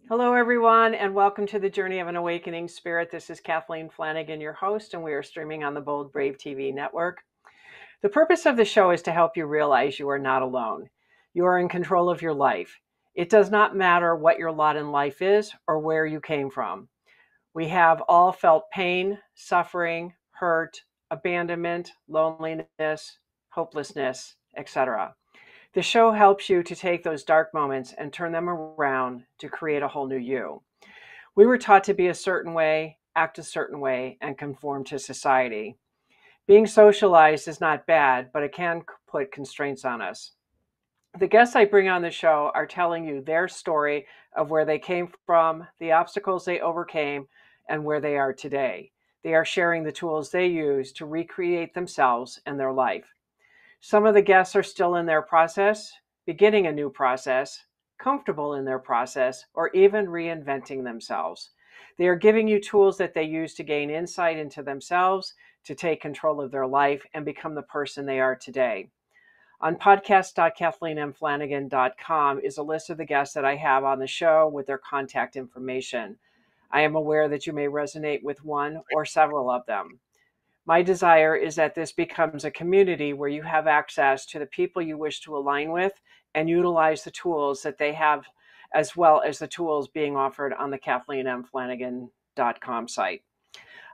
Hello, everyone, and welcome to the Journey of an Awakening Spirit. This is Kathleen Flanagan, your host, and we are streaming on the Bold Brave TV network. The purpose of the show is to help you realize you are not alone. You are in control of your life. It does not matter what your lot in life is or where you came from. We have all felt pain, suffering, hurt, abandonment, loneliness, hopelessness, etc. The show helps you to take those dark moments and turn them around to create a whole new you. We were taught to be a certain way, act a certain way, and conform to society. Being socialized is not bad, but it can put constraints on us. The guests I bring on the show are telling you their story of where they came from, the obstacles they overcame, and where they are today. They are sharing the tools they use to recreate themselves and their life. Some of the guests are still in their process, beginning a new process, comfortable in their process, or even reinventing themselves. They are giving you tools that they use to gain insight into themselves, to take control of their life, and become the person they are today. On podcast.kathleenmflanagan.com is a list of the guests that I have on the show with their contact information. I am aware that you may resonate with one or several of them. My desire is that this becomes a community where you have access to the people you wish to align with and utilize the tools that they have, as well as the tools being offered on the KathleenMFlanagan.com site.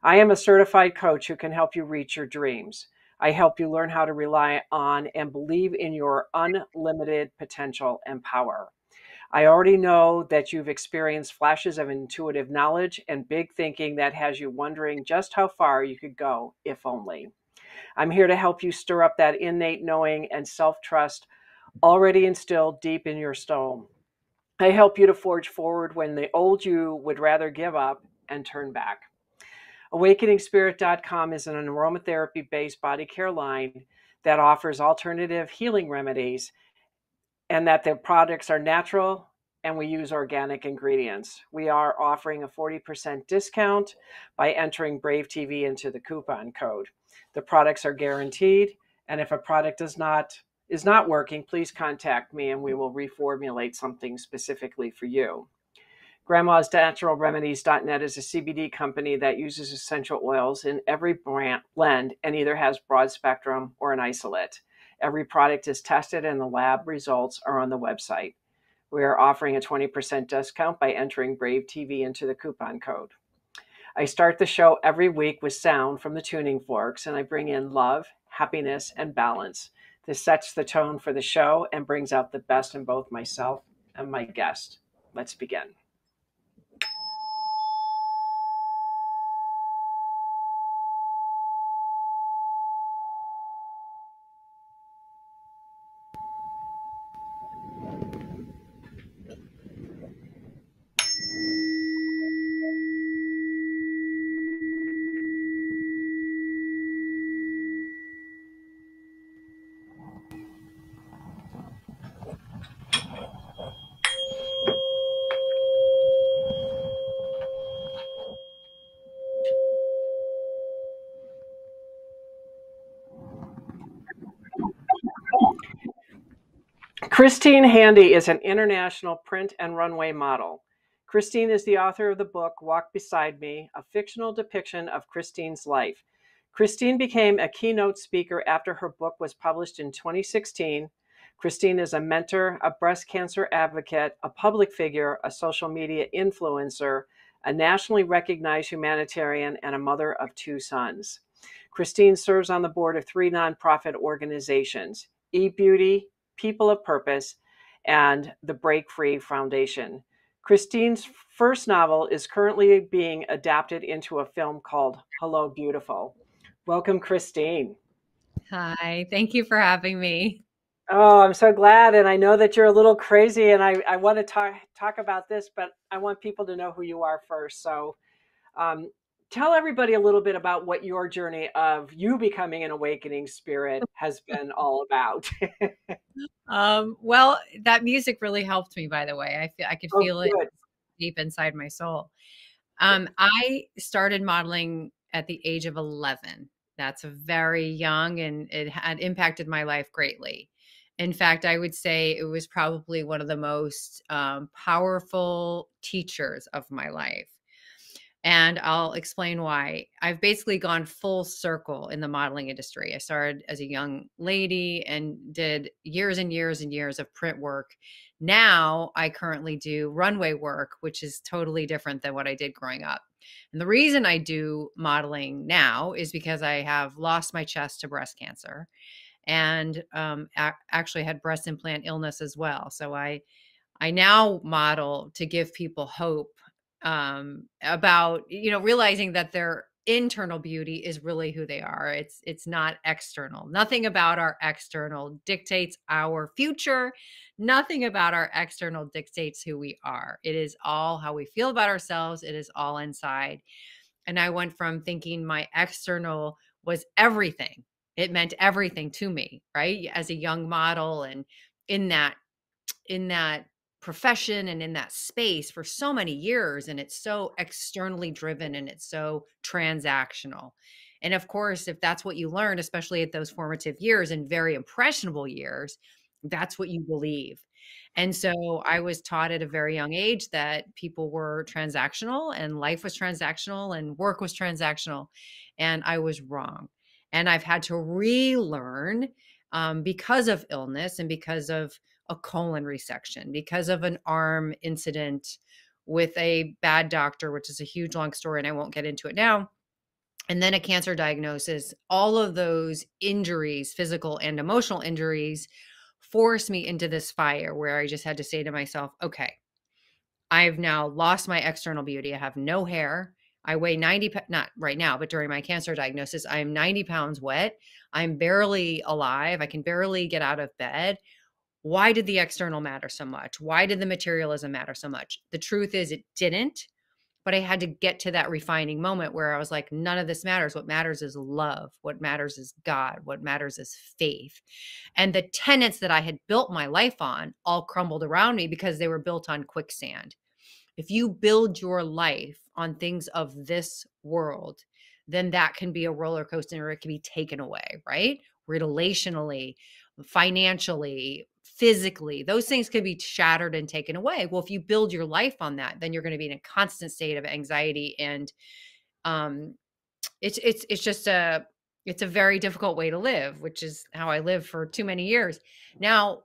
I am a certified coach who can help you reach your dreams. I help you learn how to rely on and believe in your unlimited potential and power. I already know that you've experienced flashes of intuitive knowledge and big thinking that has you wondering just how far you could go, if only. I'm here to help you stir up that innate knowing and self-trust already instilled deep in your soul. I help you to forge forward when the old you would rather give up and turn back. AwakeningSpirit.com is an aromatherapy-based body care line that offers alternative healing remedies, and that the products are natural and we use organic ingredients. We are offering a 40% discount by entering Brave TV into the coupon code. The products are guaranteed, and if a product is not working, please contact me and we will reformulate something specifically for you. Grandma'sNaturalRemedies.net is a CBD company that uses essential oils in every blend and either has broad spectrum or an isolate. Every product is tested and the lab results are on the website. We are offering a 20% discount by entering Brave TV into the coupon code. I start the show every week with sound from the tuning forks, and I bring in love, happiness, and balance. This sets the tone for the show and brings out the best in both myself and my guest. Let's begin. Christine Handy is an international print and runway model. Christine is the author of the book Walk Beside Me, a fictional depiction of Christine's life. Christine became a keynote speaker after her book was published in 2016. Christine is a mentor, a breast cancer advocate, a public figure, a social media influencer, a nationally recognized humanitarian, and a mother of 2 sons. Christine serves on the board of 3 nonprofit organizations: eBeauty, People of Purpose, and the Break Free Foundation. Christine's first novel is currently being adapted into a film called Hello, Beautiful. Welcome, Christine. Hi, thank you for having me. Oh, I'm so glad. And I know that you're a little crazy, and I want to talk about this, but I want people to know who you are first. So um, tell everybody a little bit about what your journey of you becoming an awakening spirit has been all about. Well, that music really helped me, by the way. I could Oh, feel it good. deep inside my soul. I started modeling at the age of 11. That's very young, and it had impacted my life greatly. In fact, I would say it was probably one of the most powerful teachers of my life. And I'll explain why. I've basically gone full circle in the modeling industry. I started as a young lady and did years and years and years of print work. Now I currently do runway work, which is totally different than what I did growing up. And the reason I do modeling now is because I have lost my chest to breast cancer and actually had breast implant illness as well. So I now model to give people hope about, realizing that their internal beauty is really who they are. It's not external. Nothing about our external dictates our future. Nothing about our external dictates who we are. It is all how we feel about ourselves. It is all inside. And I went from thinking my external was everything. It meant everything to me, right? As a young model and in that profession and in that space for so many years, and it's so externally driven and it's so transactional. And of course, if that's what you learn, especially at those formative years and very impressionable years, that's what you believe. And so I was taught at a very young age that people were transactional and life was transactional and work was transactional, and I was wrong. And I've had to relearn because of illness and because of a colon resection, because of an arm incident with a bad doctor, which is a huge long story and I won't get into it now. And then a cancer diagnosis. All of those injuries, physical and emotional injuries, forced me into this fire where I just had to say to myself, okay, I've now lost my external beauty. I have no hair. I weigh 90, not right now, but during my cancer diagnosis, I am 90 pounds wet. I'm barely alive. I can barely get out of bed. Why did the external matter so much? Why did the materialism matter so much? The truth is it didn't, but I had to get to that refining moment where I was like, none of this matters. What matters is love. What matters is God. What matters is faith. And the tenets that I had built my life on all crumbled around me because they were built on quicksand. If you build your life on things of this world, then that can be a roller coaster or it can be taken away, right? Relationally, financially, physically, those things can be shattered and taken away. Well, if you build your life on that, then you're going to be in a constant state of anxiety. And it's just it's a very difficult way to live, which is how I lived for too many years. Now,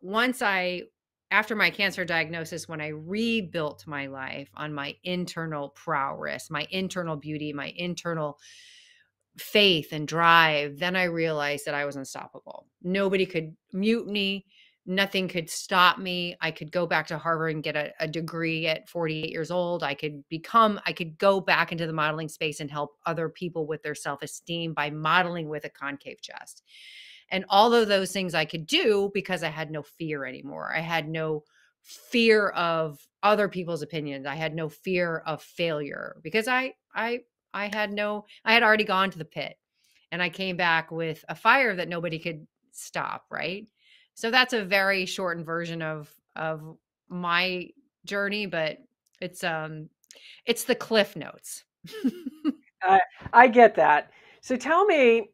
after my cancer diagnosis, when I rebuilt my life on my internal prowess, my internal beauty, my internal faith and drive, then I realized that I was unstoppable. Nobody could mute me. Nothing could stop me. I could go back to Harvard and get a degree at 48 years old. I could go back into the modeling space and help other people with their self-esteem by modeling with a concave chest. And all of those things I could do because I had no fear anymore. I had no fear of other people's opinions. I had no fear of failure because I had already gone to the pit and I came back with a fire that nobody could stop, right? So that's a very shortened version of my journey, but it's the cliff notes. I get that. So tell me,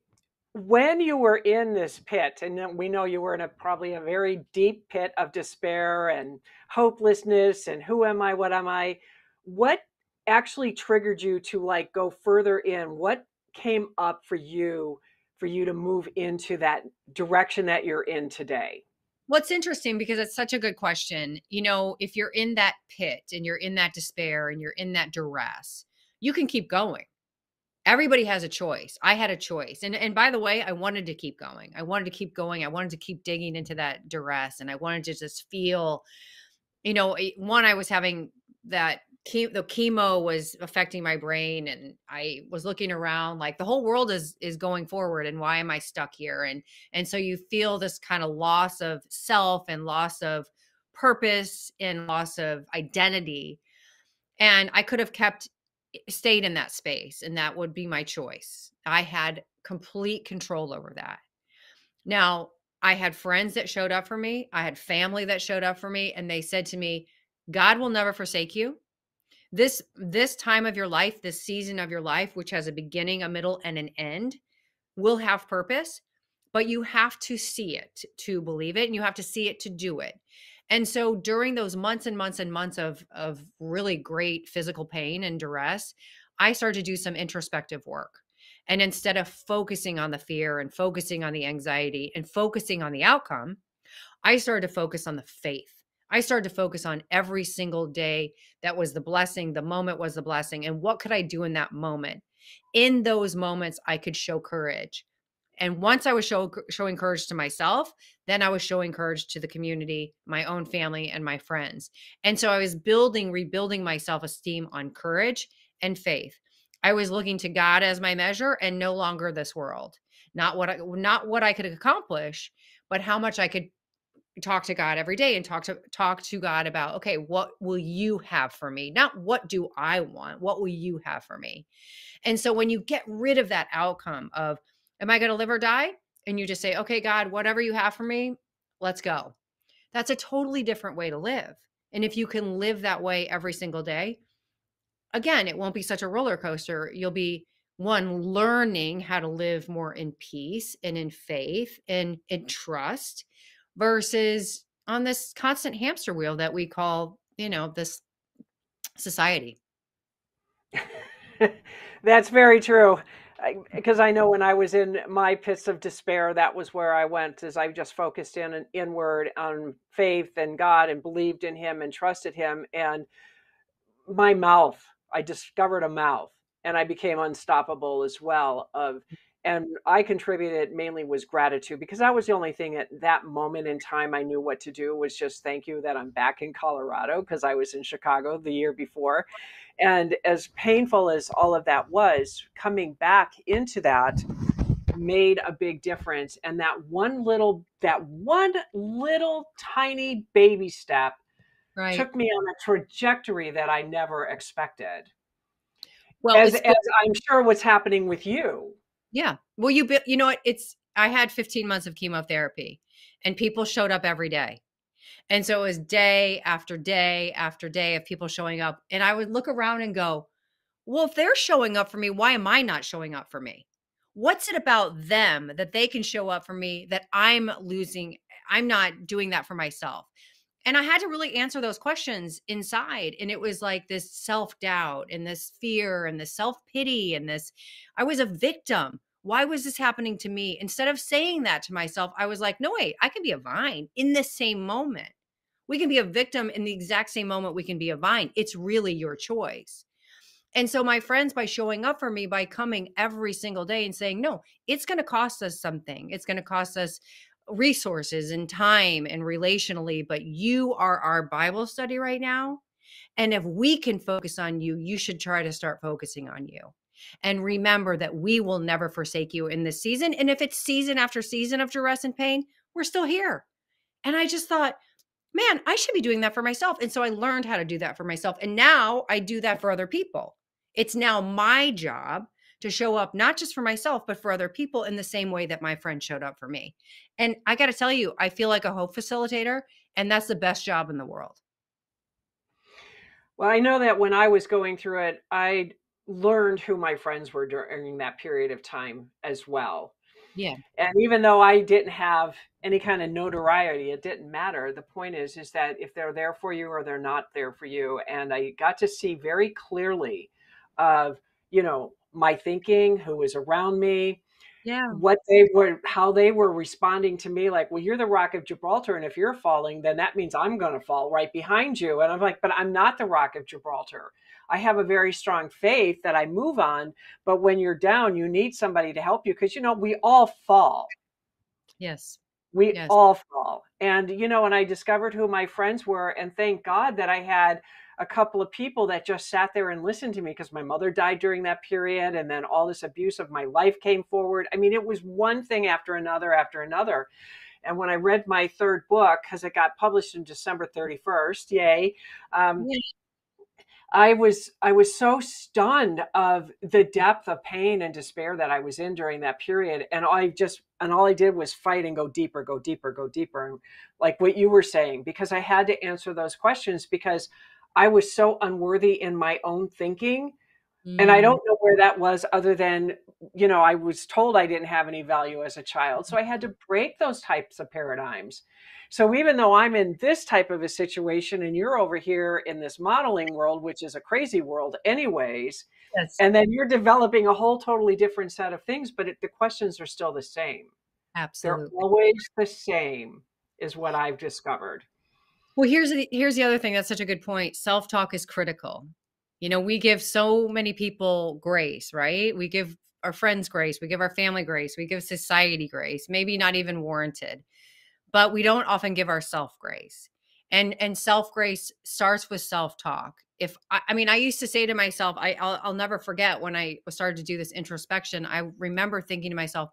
when you were in this pit, and then we know you were in probably a very deep pit of despair and hopelessness and who am I, what am I? What actually triggered you to like go further in? What came up for you to move into that direction that you're in today? What's interesting, because it's such a good question, if you're in that pit and you're in that despair and you're in that duress, you can keep going. Everybody has a choice. I had a choice. And by the way, I wanted to keep going. I wanted to keep going. I wanted to keep digging into that duress. And I wanted to just feel, one, I was having the chemo was affecting my brain. And I was looking around like the whole world is going forward. And why am I stuck here? And so you feel this kind of loss of self and loss of purpose and loss of identity. And I could have stayed in that space, and that would be my choice. I had complete control over that. Now, I had friends that showed up for me. I had family that showed up for me, and they said to me, God will never forsake you. This time of your life, this season of your life, which has a beginning, a middle, and an end, will have purpose, but you have to see it to believe it, and you have to see it to do it. And so during those months and months and months of really great physical pain and duress, I started to do some introspective work. And instead of focusing on the fear and focusing on the anxiety and focusing on the outcome, I started to focus on the faith. I started to focus on every single day that was the blessing. The moment was the blessing. And what could I do in that moment? In those moments, I could show courage. And once I was showing courage to myself, then I was showing courage to the community, my own family, and my friends. And so I was rebuilding my self esteem on courage and faith. I was looking to God as my measure and no longer this world. Not what I could accomplish, but how much I could talk to God every day and talk to God about, okay, what will you have for me? Not what do I want? What will you have for me? And so when you get rid of that outcome of, am I going to live or die? And you just say, okay, God, whatever you have for me, let's go. That's a totally different way to live. And if you can live that way every single day, again, it won't be such a roller coaster. You'll be learning how to live more in peace and in faith and in trust versus on this constant hamster wheel that we call, this society. That's very true. Because I know when I was in my pits of despair, that was where I went, as I just focused inward on faith and God and believed in him and trusted him. And my mouth, I discovered a mouth, and I became unstoppable as well. And I contributed mainly was gratitude, because that was the only thing at that moment in time I knew what to do, was just thank you that I'm back in Colorado, because I was in Chicago the year before. And as painful as all of that was, coming back into that made a big difference. And that one little tiny baby step Right. took me on a trajectory that I never expected. Well, As it's good. I'm sure what's happening with you. Yeah. Well, you know what? I had 15 months of chemotherapy and people showed up every day. And so it was day after day after day of people showing up. And I would look around and go, well, if they're showing up for me, why am I not showing up for me? What's it about them that they can show up for me that I'm losing? I'm not doing that for myself. And I had to really answer those questions inside. And it was like this self doubt and this fear and this self pity and this, I was a victim. Why was this happening to me? Instead of saying that to myself, I was like, no, wait, I can be a vine in the same moment. We can be a victim in the exact same moment we can be a vine. It's really your choice. And so my friends, by showing up for me, by coming every single day and saying, no, it's going to cost us something. It's going to cost us resources and time and relationally, but you are our Bible study right now. And if we can focus on you, you should try to start focusing on you. And remember that we will never forsake you in this season. And if it's season after season of duress and pain, we're still here. And I just thought, man, I should be doing that for myself. And so I learned how to do that for myself. And now I do that for other people. It's now my job to show up, not just for myself, but for other people in the same way that my friend showed up for me. And I got to tell you, I feel like a hope facilitator, and that's the best job in the world. Well, I know that when I was going through it, I learned who my friends were during that period of time as well. Yeah. And even though I didn't have any kind of notoriety, it didn't matter. The point is that if they're there for you or they're not there for you. And I got to see very clearly of, my thinking, who was around me, Yeah. what they were, how they were responding to me, like, well, you're the Rock of Gibraltar, and if you're falling, then that means I'm going to fall right behind you. And I'm like, but I'm not the Rock of Gibraltar. I have a very strong faith that I move on, but when you're down, you need somebody to help you, because we all fall. Yes. We Yes. all fall. And and I discovered who my friends were, and thank God that I had a couple of people that just sat there and listened to me, because my mother died during that period, and then all this abuse of my life came forward. I mean, it was one thing after another after another. And when I read my third book, because it got published in December 31st, yay, Yeah. I was so stunned of the depth of pain and despair that I was in during that period. And all I did was fight and go deeper, go deeper, go deeper. And like what you were saying, because I had to answer those questions, because I was so unworthy in my own thinking, And I Mm, don't know where that was other than, I was told I didn't have any value as a child. So I had to break those types of paradigms. So even though I'm in this type of a situation and you're over here in this modeling world, which is a crazy world, anyways, yes, and then you're developing a whole totally different set of things, but the questions are still the same. They're absolutely. always the same, is what I've discovered. Well, here's the other thing. That's such a good point. Self-talk is critical. We give so many people grace, right? We give our friends grace, we give our family grace, we give society grace, maybe not even warranted, but we don't often give ourselves grace. And self grace starts with self talk. If I mean, I used to say to myself, I'll never forget when I started to do this introspection. I remember thinking to myself,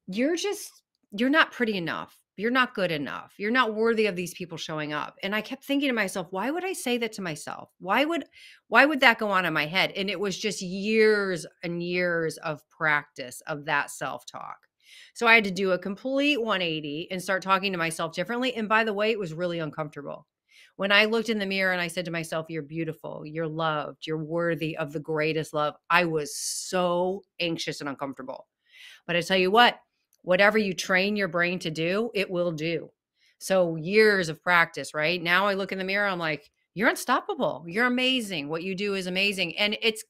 you're just you're not pretty enough. You're not good enough. You're not worthy of these people showing up. And I kept thinking to myself, why would I say that to myself? Why would that go on in my head? And it was just years and years of practice of that self-talk. So I had to do a complete 180 and start talking to myself differently. And by the way, it was really uncomfortable. When I looked in the mirror and I said to myself, you're beautiful, you're loved, you're worthy of the greatest love, I was so anxious and uncomfortable. But I tell you what, whatever you train your brain to do, it will do. So years of practice, right? Now I look in the mirror, I'm like, you're unstoppable. You're amazing. What you do is amazing. And it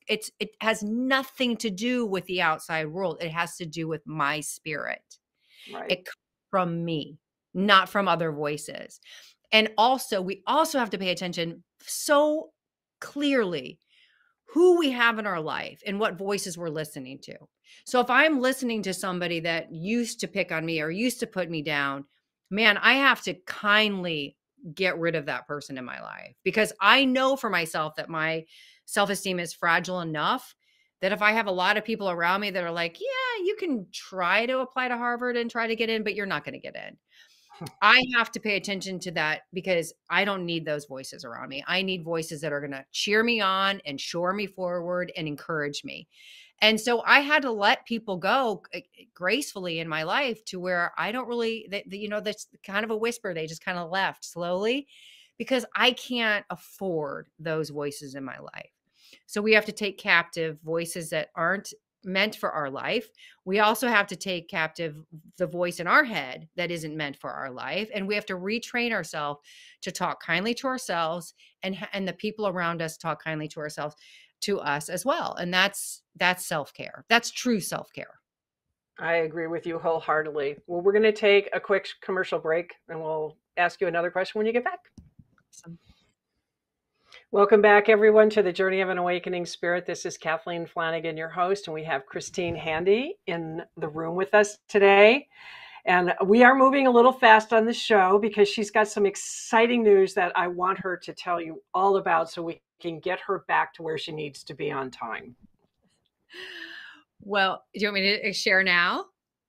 has nothing to do with the outside world. It has to do with my spirit. Right. It comes from me, not from other voices. And also, we also have to pay attention so clearly who we have in our life and what voices we're listening to. So if I'm listening to somebody that used to pick on me or used to put me down, man, I have to kindly get rid of that person in my life because I know for myself that my self-esteem is fragile enough that if I have a lot of people around me that are like, yeah, you can try to apply to Harvard and try to get in, but you're not going to get in. I have to pay attention to that because I don't need those voices around me. I need voices that are going to cheer me on and shore me forward and encourage me. And so I had to let people go gracefully in my life to where I don't really, that's kind of a whisper. They just kind of left slowly because I can't afford those voices in my life. So we have to take captive voices that aren't meant for our life. We also have to take captive the voice in our head that isn't meant for our life. And we have to retrain ourselves to talk kindly to ourselves and the people around us talk kindly to us as well. And that's self-care. That's true self-care. I agree with you wholeheartedly. Well, we're going to take a quick commercial break and we'll ask you another question when you get back. Awesome. Welcome back, everyone, to the Journey of an Awakening Spirit. This is Kathleen Flanagan, your host, and we have Christine Handy in the room with us today. And we are moving a little fast on the show because she's got some exciting news that I want her to tell you all about so we can get her back to where she needs to be on time. Well, do you want me to share now?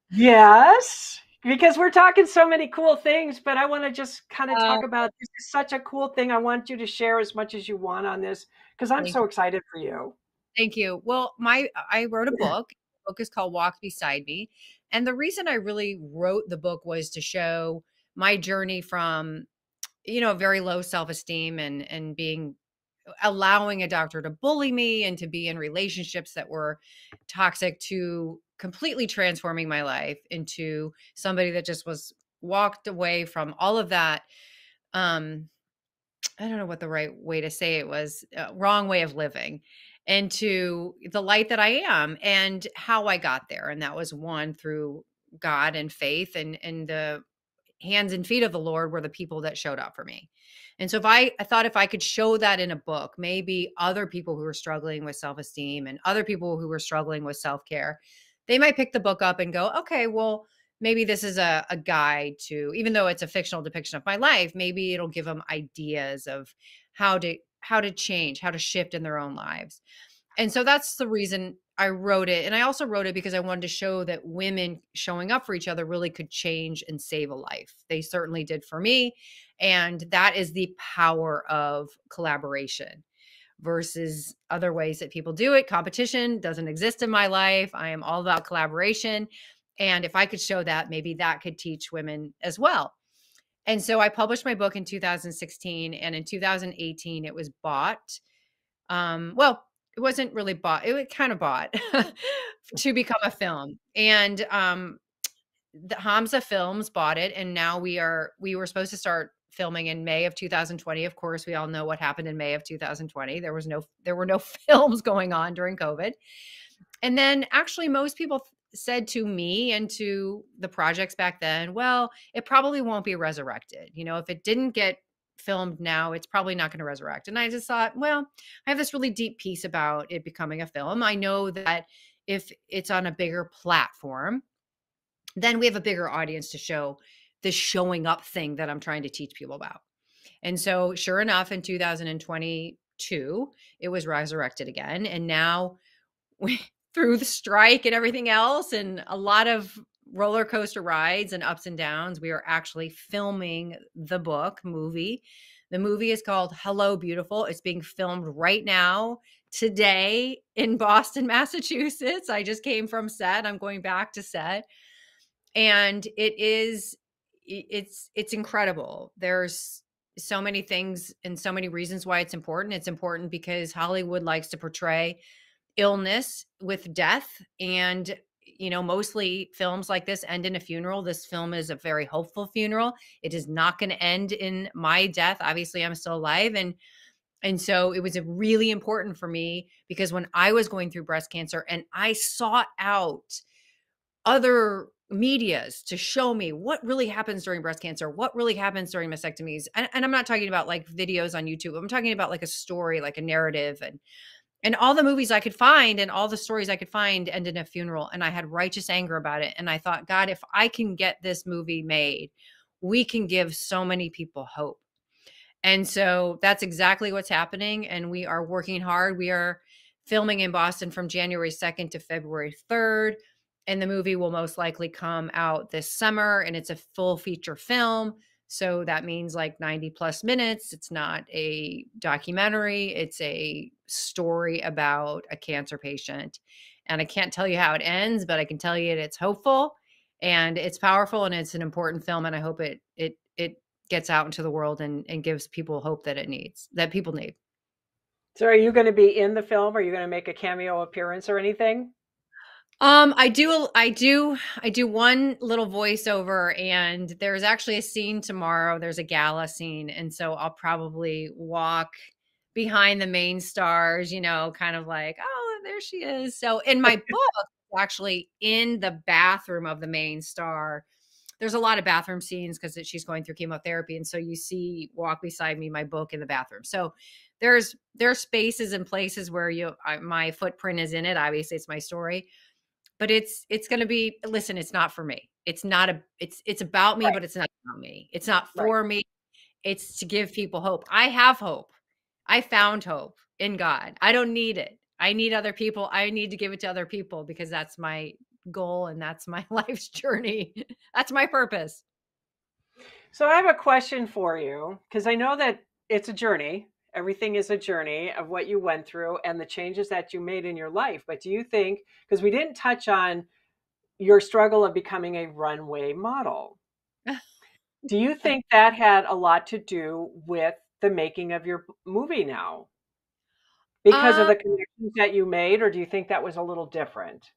Yes, because we're talking so many cool things, but I want to just kind of Uh, talk about this is such a cool thing. I want you to share as much as you want on this because I'm Thank so you. excited for you. Thank you. Well, I wrote a book. The book is called Walk Beside Me. And the reason I really wrote the book was to show my journey from, very low self-esteem and being allowing a doctor to bully me and to be in relationships that were toxic to completely transforming my life into somebody that just was walked away from all of that. I don't know what the right way to say it was, wrong way of living into the light that I am and how I got there. And that was one through God and faith and the hands and feet of the Lord were the people that showed up for me. And so I thought if I could show that in a book, maybe other people who are struggling with self-esteem and other people who are struggling with self-care, they might pick the book up and go, okay, well, maybe this is a guide to, even though it's a fictional depiction of my life, maybe it'll give them ideas of how to change, how to shift in their own lives. And so that's the reason I wrote it. And I also wrote it because I wanted to show that women showing up for each other really could change and save a life. They certainly did for me. And that is the power of collaboration versus other ways that people do it. Competition doesn't exist in my life. I am all about collaboration. And if I could show that, maybe that could teach women as well. And so I published my book in 2016, and in 2018 it was bought. Well, it wasn't really bought. It was kind of bought to become a film. And the Hamza Films bought it, and now we were supposed to start filming in May of 2020. Of course, we all know what happened in May of 2020. There were no films going on during COVID. And then actually most people said to me and to the projects back then, well, it probably won't be resurrected. You know, if it didn't get filmed now, it's probably not going to resurrect. And I just thought, well, I have this really deep piece about it becoming a film. I know that if it's on a bigger platform, then we have a bigger audience to show the showing up thing that I'm trying to teach people about. And so sure enough, in 2022, it was resurrected again. And now we, through the strike and everything else and a lot of roller coaster rides and ups and downs, we are actually filming the movie. The movie is called Hello Beautiful. It's being filmed right now, today in Boston, Massachusetts. I just came from set. I'm going back to set. And it's incredible. There's so many things and so many reasons why it's important. It's important because Hollywood likes to portray illness with death. And, you know, mostly films like this end in a funeral. This film is a very hopeful funeral. It is not going to end in my death. Obviously, I'm still alive. And so it was really important for me because when I was going through breast cancer and I sought out other medias to show me what really happens during breast cancer, what really happens during mastectomies. And I'm not talking about like videos on YouTube. I'm talking about like a story, like a narrative, and all the movies I could find and all the stories I could find end in a funeral. And I had righteous anger about it. And I thought, God, if I can get this movie made, we can give so many people hope. And so that's exactly what's happening. And we are working hard. We are filming in Boston from January 2nd to February 3rd. And the movie will most likely come out this summer, and it's a full feature film. So that means like 90 plus minutes. It's not a documentary. It's a story about a cancer patient. And I can't tell you how it ends, but I can tell you it's hopeful and it's powerful and it's an important film. And I hope it gets out into the world and gives people hope that people need. So are you going to be in the film? Are you going to make a cameo appearance or anything? I do one little voiceover, and there's actually a scene tomorrow. There's a gala scene. And so I'll probably walk behind the main stars, you know, kind of like, oh, there she is. So in my book, actually in the bathroom of the main star, there's a lot of bathroom scenes because she's going through chemotherapy. And so you see walk beside me, my book in the bathroom. So there's spaces and places where my footprint is in it. Obviously it's my story. But it's going to be, listen, it's not for me. It's about me, Right. but it's not about me. It's not Right. for me. It's to give people hope. I have hope. I found hope in God. I don't need it. I need other people. I need to give it to other people because that's my goal and that's my life's journey. That's my purpose. So I have a question for you because I know that it's a journey. Everything is a journey of what you went through and the changes that you made in your life. But do you think, because we didn't touch on your struggle of becoming a runway model, do you think that had a lot to do with the making of your movie now? Because of Um, the connections that you made, or do you think that was a little different?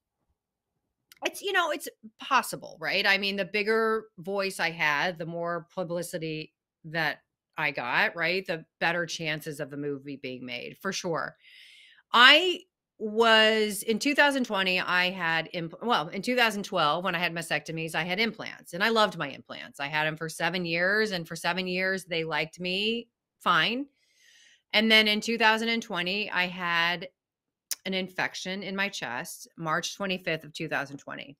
it's possible, right? I mean, the bigger voice I had, the more publicity that I got, right? The better chances of the movie being made, for sure. I was in 2020, I had, in 2012, when I had mastectomies, I had implants and I loved my implants. I had them for 7 years, and for 7 years, they liked me fine. And then in 2020, I had an infection in my chest, March 25th of 2020.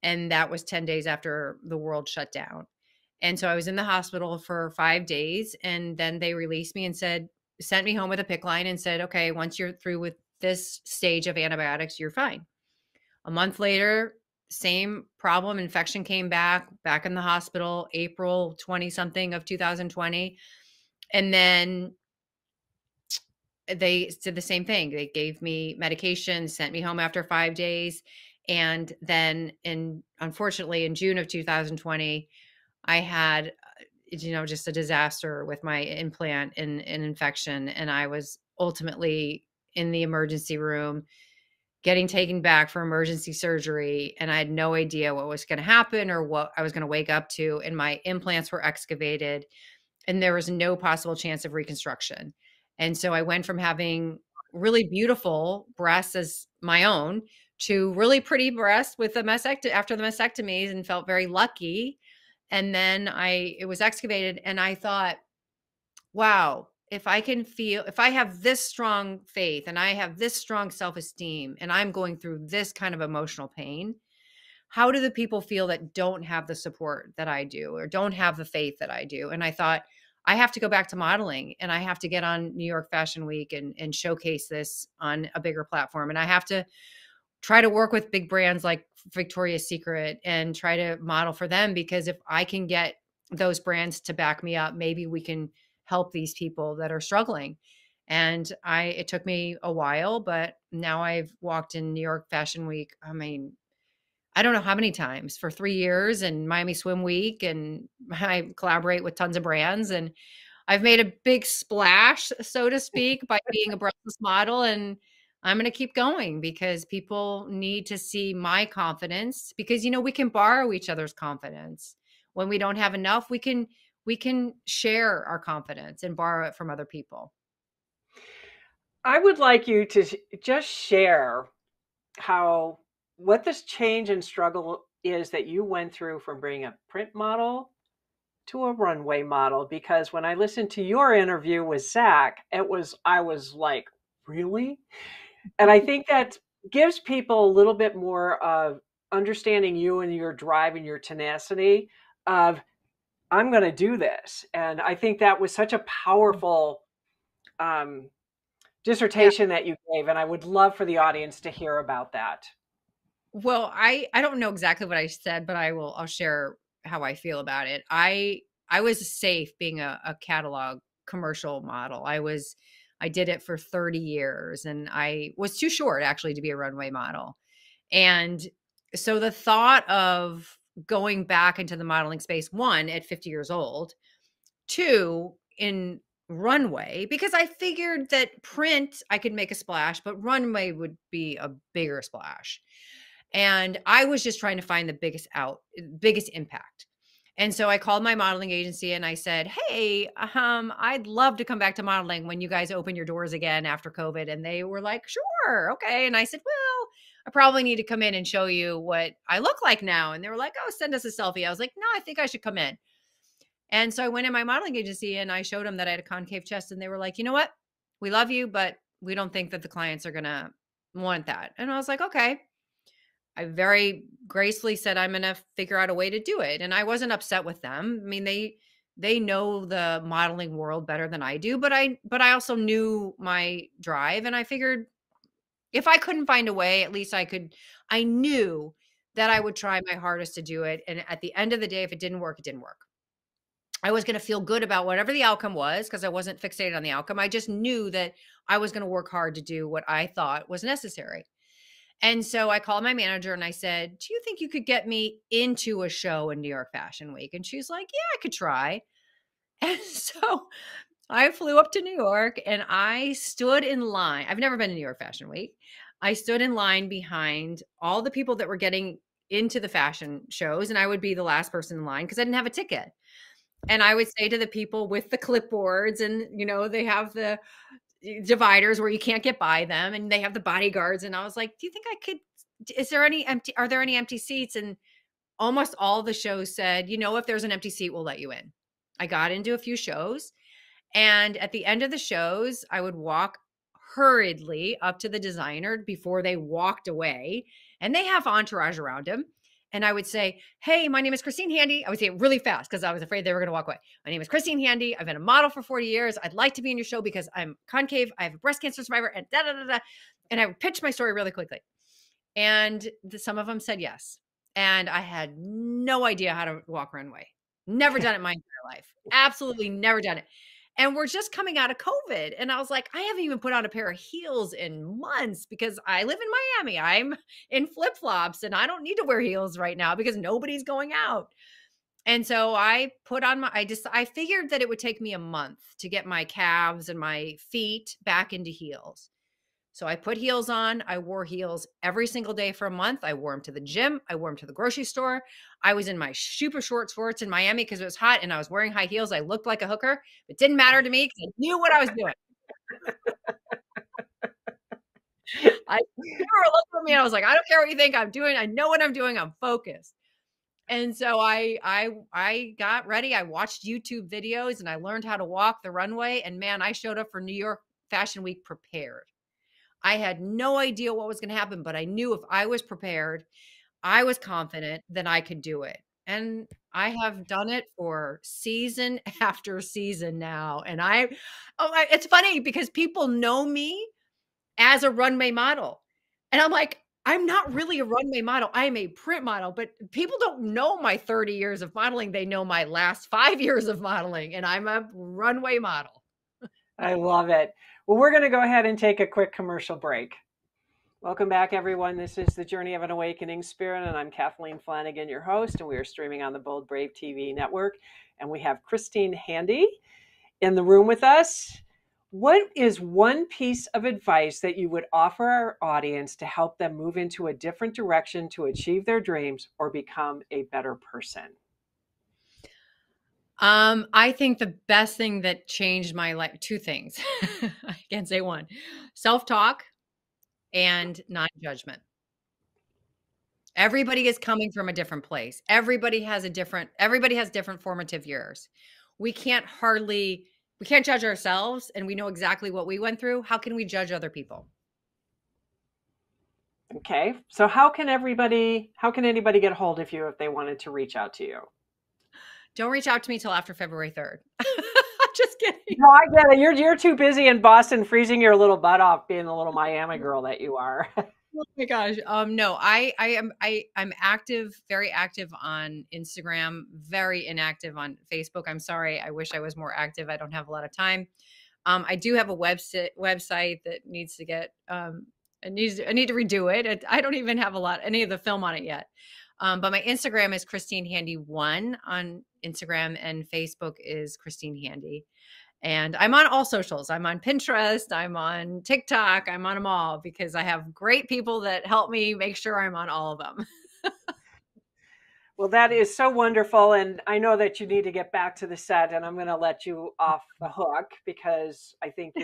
And that was 10 days after the world shut down. And so I was in the hospital for 5 days, and then they released me and sent me home with a PICC line and said, okay, once you're through with this stage of antibiotics, you're fine. A month later, same problem, infection came back in the hospital, April 20 something of 2020. And then they did the same thing. They gave me medication, sent me home after 5 days. And then unfortunately in June of 2020, I had, just a disaster with my implant and an infection. And I was ultimately in the emergency room, getting taken back for emergency surgery. And I had no idea what was going to happen or what I was going to wake up to. And my implants were excavated and there was no possible chance of reconstruction. And so I went from having really beautiful breasts as my own to really pretty breasts with the after the mastectomies, and felt very lucky. And then it was excavated, and I thought, wow, if I have this strong faith and I have this strong self-esteem and I'm going through this kind of emotional pain, how do the people feel that don't have the support that I do or don't have the faith that I do? And I thought, I have to go back to modeling, and I have to get on New York Fashion Week and showcase this on a bigger platform. And I have to try to work with big brands like Victoria's Secret and try to model for them, because if I can get those brands to back me up, maybe we can help these people that are struggling. And it took me a while, but now I've walked in New York Fashion Week. I mean, I don't know how many times, for 3 years, and Miami Swim Week, and I collaborate with tons of brands, and I've made a big splash, so to speak, by being a breathless model. And I'm going to keep going because people need to see my confidence, because, we can borrow each other's confidence. When we don't have enough, we can share our confidence and borrow it from other people. I would like you to just share what this change and struggle is that you went through from being a print model to a runway model. Because when I listened to your interview with Zach, I was like, really? And I think that gives people a little bit more of understanding you and your drive and your tenacity of, I'm going to do this. And I think that was such a powerful dissertation that you gave. And I would love for the audience to hear about that. Well, I don't know exactly what I said, but I'll share how I feel about it. I was safe being a catalog commercial model. I did it for 30 years, and I was too short actually to be a runway model. And so the thought of going back into the modeling space, one, at 50 years old, two, in runway, because I figured that print, I could make a splash, but runway would be a bigger splash. And I was just trying to find the biggest impact. And so I called my modeling agency and I said, hey, I'd love to come back to modeling when you guys open your doors again after COVID. And they were like, sure. Okay. And I said, well, I probably need to come in and show you what I look like now. And they were like, oh, send us a selfie. I was like, no, I think I should come in. And so I went in my modeling agency and I showed them that I had a concave chest, and they were like, you know what? We love you, but we don't think that the clients are going to want that. And I was like, okay. I very gracefully said, I'm going to figure out a way to do it. And I wasn't upset with them. I mean, they know the modeling world better than I do, but I also knew my drive. And I figured if I couldn't find a way, at least I knew that I would try my hardest to do it. And at the end of the day, if it didn't work, it didn't work. I was going to feel good about whatever the outcome was, because I wasn't fixated on the outcome. I just knew that I was going to work hard to do what I thought was necessary. And so I called my manager and I said, do you think you could get me into a show in New York Fashion Week? And she's like, yeah, I could try. And so I flew up to New York and I stood in line. I've never been to New York Fashion Week. I stood in line behind all the people that were getting into the fashion shows, and I would be the last person in line because I didn't have a ticket. And I would say to the people with the clipboards, and they have the dividers where you can't get by them, and they have the bodyguards, and I was like, do you think are there any empty seats? And almost all the shows said, if there's an empty seat, we'll let you in. I got into a few shows, and at the end of the shows, I would walk hurriedly up to the designer before they walked away, and they have entourage around him. And I would say, hey, my name is Christine Handy. I would say it really fast because I was afraid they were going to walk away. My name is Christine Handy. I've been a model for 40 years. I'd like to be in your show because I'm concave. I have a breast cancer survivor, and da da da da. And I would pitch my story really quickly. And some of them said yes. And I had no idea how to walk runway. Never done it my entire life. Absolutely never done it. And we're just coming out of COVID. And I was like, I haven't even put on a pair of heels in months because I live in Miami. I'm in flip-flops and I don't need to wear heels right now because nobody's going out. And so I put on I figured that it would take me a month to get my calves and my feet back into heels. So I put heels on. I wore heels every single day for a month. I wore them to the gym. I wore them to the grocery store. I was in my super short shorts in Miami because it was hot and I was wearing high heels. I looked like a hooker. It didn't matter to me because I knew what I was doing. People were looking at me and I was like, I don't care what you think I'm doing. I know what I'm doing. I'm focused. And so I got ready. I watched YouTube videos and I learned how to walk the runway. And man, I showed up for New York Fashion Week prepared. I had no idea what was going to happen, but I knew if I was prepared, I was confident that I could do it. And I have done it for season after season now. And it's funny because people know me as a runway model. And I'm like, I'm not really a runway model. I am a print model, but people don't know my 30 years of modeling. They know my last 5 years of modeling, and I'm a runway model. I love it. Well, we're going to go ahead and take a quick commercial break. Welcome back, everyone. This is The Journey of an Awakening Spirit, and I'm Kathleen Flanagan, your host, and we are streaming on the Bold Brave TV network. And we have Christine Handy in the room with us. What is one piece of advice that you would offer our audience to help them move into a different direction to achieve their dreams or become a better person? I think the best thing that changed my life, two things. I can't say one. Self-talk and non-judgment. Everybody is coming from a different place. Everybody has different formative years. We can't judge ourselves, and we know exactly what we went through. How can we judge other people? Okay. So how can anybody get a hold of you if they wanted to reach out to you? Don't reach out to me till after February 3rd. Just kidding. No, I get it. You're too busy in Boston freezing your little butt off being the little Miami girl that you are. Oh my gosh. No, I'm active, very active on Instagram, very inactive on Facebook. I'm sorry. I wish I was more active. I don't have a lot of time. I do have a website that needs to get, I need to redo it. I don't even have any of the film on it yet. But my Instagram is Christine Handy 1 on Instagram, and Facebook is Christine Handy. And I'm on all socials. I'm on Pinterest. I'm on TikTok. I'm on them all because I have great people that help me make sure I'm on all of them. Well, that is so wonderful. And I know that you need to get back to the set, and I'm going to let you off the hook because I think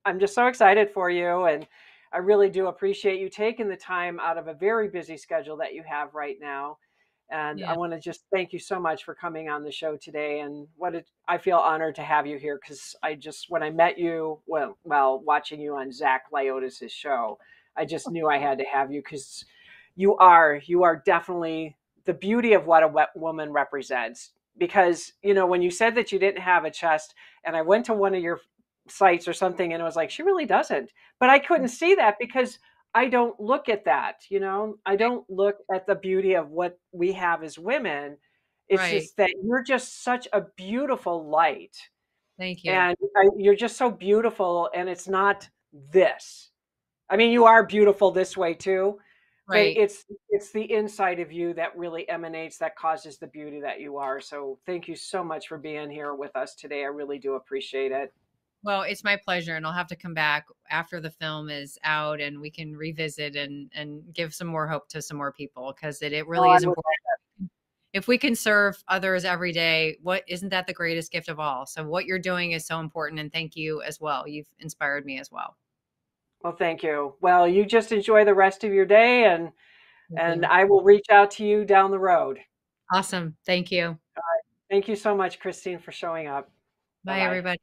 I'm just so excited for you. And I really do appreciate you taking the time out of a very busy schedule that you have right now. And Yeah. I want to just thank you so much for coming on the show today. And I feel honored to have you here because when I met you, watching you on Zach Lyotis's show, I just knew I had to have you because you are definitely the beauty of what a woman represents. Because, when you said that you didn't have a chest, and I went to one of your sites or something, and it was like, she really doesn't. But I couldn't see that because I don't look at that, I don't look at the beauty of what we have as women. It's Right. just that you're just such a beautiful light. Thank you. And you're just so beautiful. And it's not this. I mean, you are beautiful this way too, Right. but it's the inside of you that really emanates, that causes the beauty that you are. So thank you so much for being here with us today. I really do appreciate it. Well, it's my pleasure, and I'll have to come back after the film is out and we can revisit and give some more hope to some more people because it really is important. If we can serve others every day, isn't that the greatest gift of all? So what you're doing is so important, and thank you as well. You've inspired me as well. Well, thank you. Well, you just enjoy the rest of your day, and I will reach out to you down the road. Awesome. Thank you. All right. Thank you so much, Christine, for showing up. Bye, Bye-bye. everybody.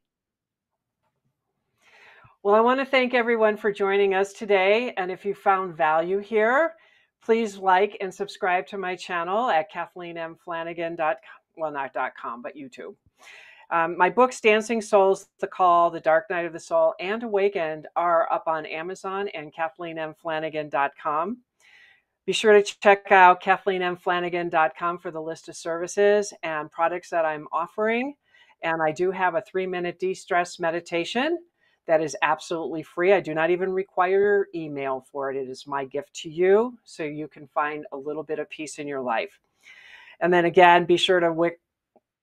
Well, I want to thank everyone for joining us today. And if you found value here, please like and subscribe to my channel at KathleenMFlanagan.com. Well, not .com, but YouTube. My books, Dancing Souls, The Call, The Dark Night of the Soul, and Awakened are up on Amazon and KathleenMFlanagan.com. Be sure to check out KathleenMFlanagan.com for the list of services and products that I'm offering. And I do have a 3-minute de-stress meditation that is absolutely free. I do not even require email for it. It is my gift to you so you can find a little bit of peace in your life. And then again, be sure to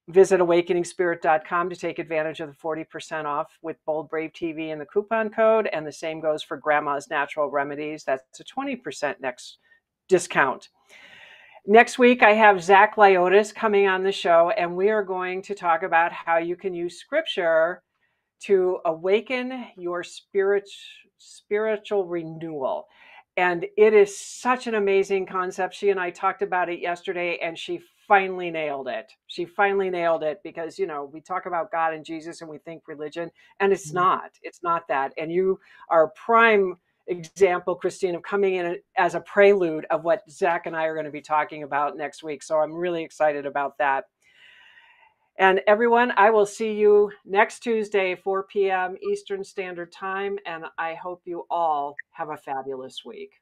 Visit awakeningspirit.com to take advantage of the 40% off with Bold Brave TV and the coupon code. And the same goes for Grandma's Natural Remedies. That's a 20% next discount. Next week, I have Zach Lyotis coming on the show, and we are going to talk about how you can use scripture to awaken your spiritual renewal. And it is such an amazing concept. She and I talked about it yesterday, and she finally nailed it. She finally nailed it because, we talk about God and Jesus and we think religion, and it's not. It's not that. And you are a prime example, Christine, of coming in as a prelude of what Zach and I are going to be talking about next week. So I'm really excited about that. And everyone, I will see you next Tuesday, 4 p.m. Eastern Standard Time. And I hope you all have a fabulous week.